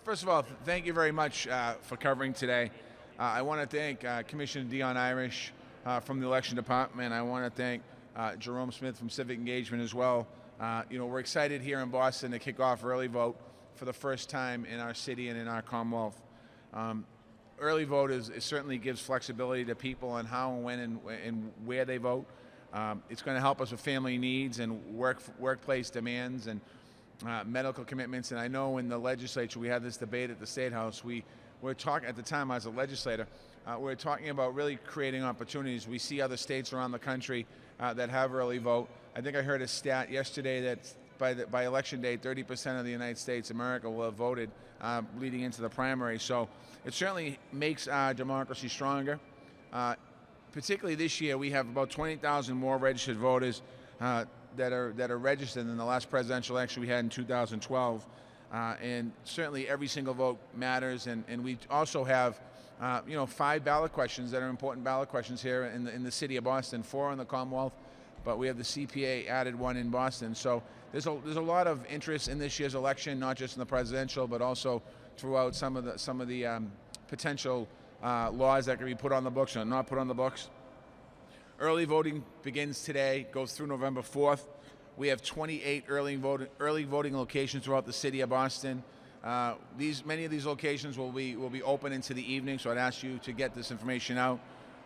First of all, thank you very much for covering today. I want to thank Commissioner Dion Irish from the Election Department. I want to thank Jerome Smith from Civic Engagement as well. We're excited here in Boston to kick off early vote for the first time in our city and in our Commonwealth. Early vote it certainly gives flexibility to people on how and when and where they vote. It's going to help us with family needs and workplace demands and medical commitments. And I know in the legislature we had this debate at the State House. We were talking at the time as a legislator. We were talking about really creating opportunities. We see other states around the country that have early vote. I think I heard a stat yesterday that by election day, 30% of the United States, America, will have voted leading into the primary. So it certainly makes our democracy stronger. Particularly this year, we have about 20,000 more registered voters that are registered than the last presidential election we had in 2012. And certainly every single vote matters. And we also have 5 ballot questions that are important ballot questions here in the city of Boston, 4 in the Commonwealth, but we have the CPA added 1 in Boston. So there's a lot of interest in this year's election, not just in the presidential, but also throughout some of the potential laws that can be put on the books or not put on the books. Early voting begins today, goes through November 4th. We have 28 early voting locations throughout the city of Boston. Many of these locations will be open into the evening, so I'd ask you to get this information out.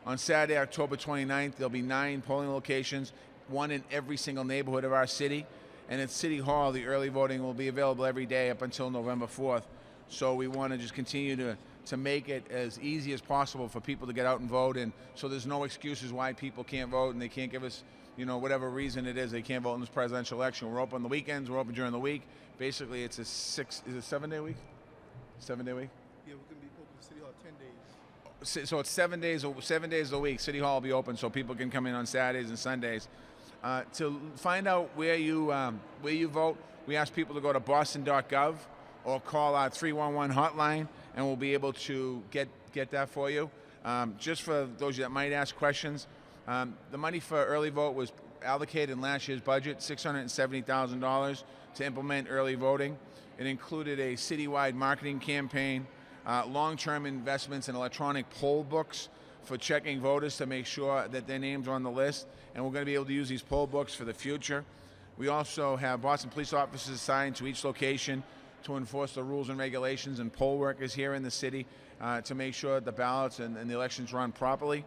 On Saturday, October 29th, there'll be 9 polling locations, 1 in every single neighborhood of our city. And at City Hall, the early voting will be available every day up until November 4th. So we want to just continue to make it as easy as possible for people to get out and vote, and so there's no excuses why people can't vote and they can't give us, whatever reason it is they can't vote in this presidential election. We're open on the weekends, we're open during the week. Basically, it's a 7-day week? 7-day week? Yeah, we're going to be open to City Hall 10 days. So it's 7 days a week. City Hall will be open so people can come in on Saturdays and Sundays. To find out where you vote, we ask people to go to boston.gov or call our 311 hotline, and we'll be able to get that for you. Just for those of you that might ask questions, the money for early vote was allocated in last year's budget, $670,000 to implement early voting. It included a citywide marketing campaign, long-term investments in electronic poll books for checking voters to make sure that their names are on the list, and we're going to be able to use these poll books for the future. We also have Boston police officers assigned to each location to enforce the rules and regulations, and poll workers here in the city to make sure the ballots and the elections run properly.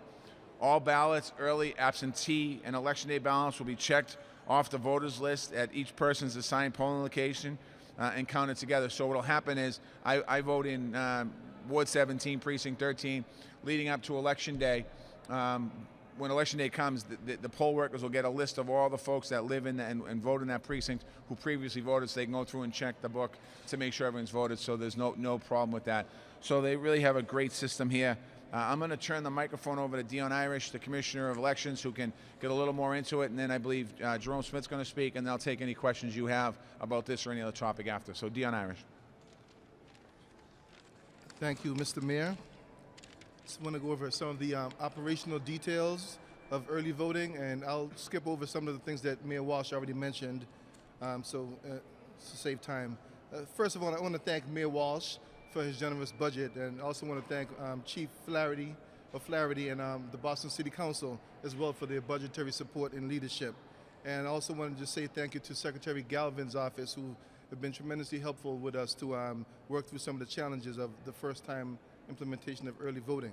All ballots, early, absentee, and election day ballots will be checked off the voters list at each person's assigned polling location and counted together. So what will happen is I vote in Ward 17, Precinct 13, leading up to Election Day. When Election Day comes, the poll workers will get a list of all the folks that live in and vote in that precinct who previously voted, so they can go through and check the book to make sure everyone's voted, so there's no problem with that. So they really have a great system here. I'm going to turn the microphone over to Dion Irish, the Commissioner of Elections, who can get a little more into it, and then I believe Jerome Smith's going to speak, and they'll take any questions you have about this or any other topic after. So Dion Irish. Thank you, Mr. Mayor. Just want to go over some of the operational details of early voting, and I'll skip over some of the things that Mayor Walsh already mentioned, to save time. First of all, I want to thank Mayor Walsh for his generous budget, and also want to thank Chief Flaherty and the Boston City Council as well for their budgetary support and leadership. And I also want to just say thank you to Secretary Galvin's office, who have been tremendously helpful with us to work through some of the challenges of the first time implementation of early voting.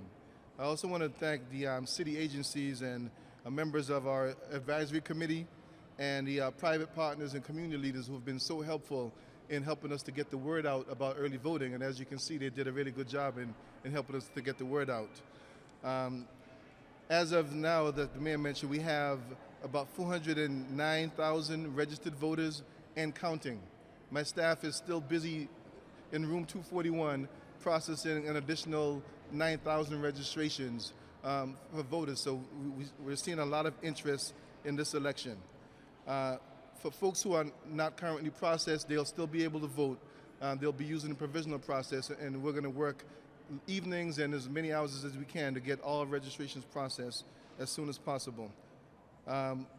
I also want to thank the city agencies and members of our advisory committee and the private partners and community leaders who have been so helpful in helping us to get the word out about early voting. And as you can see, they did a really good job in helping us to get the word out. As of now, that the mayor mentioned, we have about 409,000 registered voters and counting. My staff is still busy in room 241 processing an additional 9,000 registrations for voters, so we're seeing a lot of interest in this election. For folks who are not currently processed, they'll still be able to vote. They'll be using the provisional process, and we're going to work evenings and as many hours as we can to get all registrations processed as soon as possible.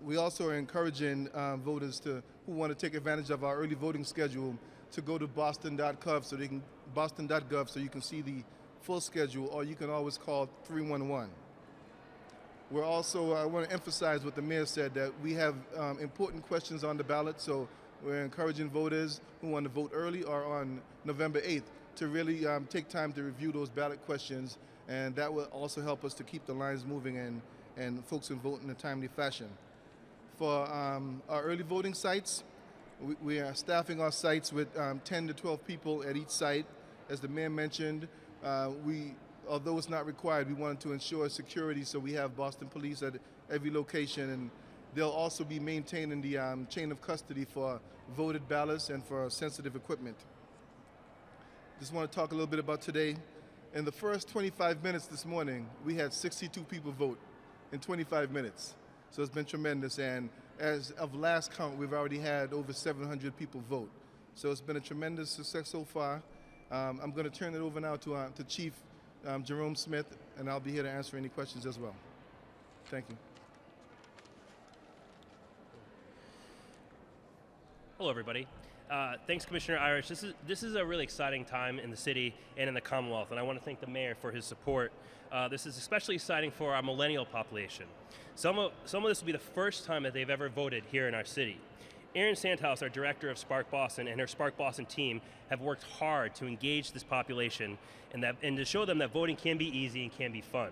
We also are encouraging voters who want to take advantage of our early voting schedule to go to boston.gov so they can boston.gov so you can see the full schedule, or you can always call 311. We're also, I want to emphasize what the mayor said, that we have important questions on the ballot, so we're encouraging voters who want to vote early or on November 8th to really take time to review those ballot questions, and that will also help us to keep the lines moving and folks can vote in a timely fashion. For our early voting sites, we are staffing our sites with 10 to 12 people at each site. As the mayor mentioned, although it's not required, we wanted to ensure security, so we have Boston Police at every location, and they'll also be maintaining the chain of custody for voted ballots and for sensitive equipment. Just want to talk a little bit about today. In the first 25 minutes this morning, we had 62 people vote in 25 minutes. So it's been tremendous, and as of last count, we've already had over 700 people vote. So it's been a tremendous success so far. I'm going to turn it over now to Chief Jerome Smith, and I'll be here to answer any questions as well. Thank you. Hello, everybody. Thanks, Commissioner Irish. This is a really exciting time in the city and in the Commonwealth, and I want to thank the mayor for his support. This is especially exciting for our millennial population. Some of this will be the first time that they've ever voted here in our city. Erin Sandhouse, our director of Spark Boston, and her Spark Boston team have worked hard to engage this population and to show them that voting can be easy and can be fun.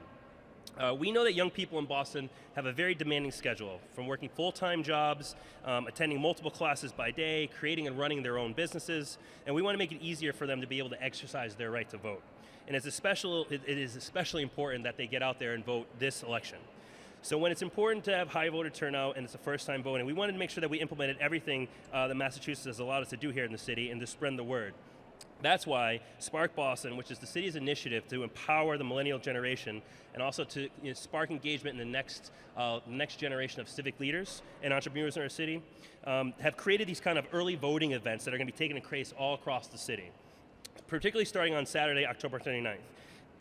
We know that young people in Boston have a very demanding schedule, from working full-time jobs, attending multiple classes by day, creating and running their own businesses, and we want to make it easier for them to be able to exercise their right to vote. And it is especially important that they get out there and vote this election. So when it's important to have high voter turnout and it's the first time voting, we wanted to make sure that we implemented everything that Massachusetts has allowed us to do here in the city and to spread the word. That's why Spark Boston, which is the city's initiative to empower the millennial generation and also to spark engagement in the next generation of civic leaders and entrepreneurs in our city, have created these kind of early voting events that are going to be taking place all across the city, particularly starting on Saturday, October 29th.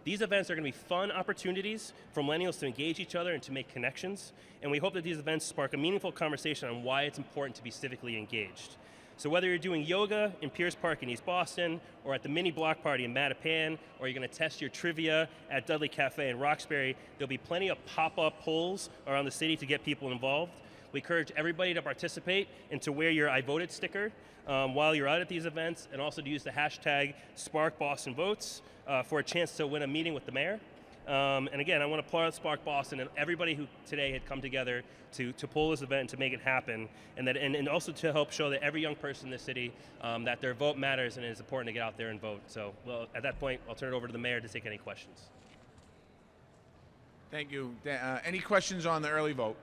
These events are going to be fun opportunities for millennials to engage each other and to make connections, and we hope that these events spark a meaningful conversation on why it's important to be civically engaged. So whether you're doing yoga in Pierce Park in East Boston, or at the mini block party in Mattapan, or you're going to test your trivia at Dudley Cafe in Roxbury, there'll be plenty of pop-up polls around the city to get people involved. We encourage everybody to participate and to wear your I Voted sticker while you're out at these events, and also to use the hashtag #SparkBostonVotes for a chance to win a meeting with the mayor. And again, I want to applaud Spark Boston and everybody who today had come together to pull this event and to make it happen, and also to help show that every young person in the city, that their vote matters and it's important to get out there and vote. So, well, at that point, I'll turn it over to the mayor to take any questions. Thank you. Any questions on the early vote?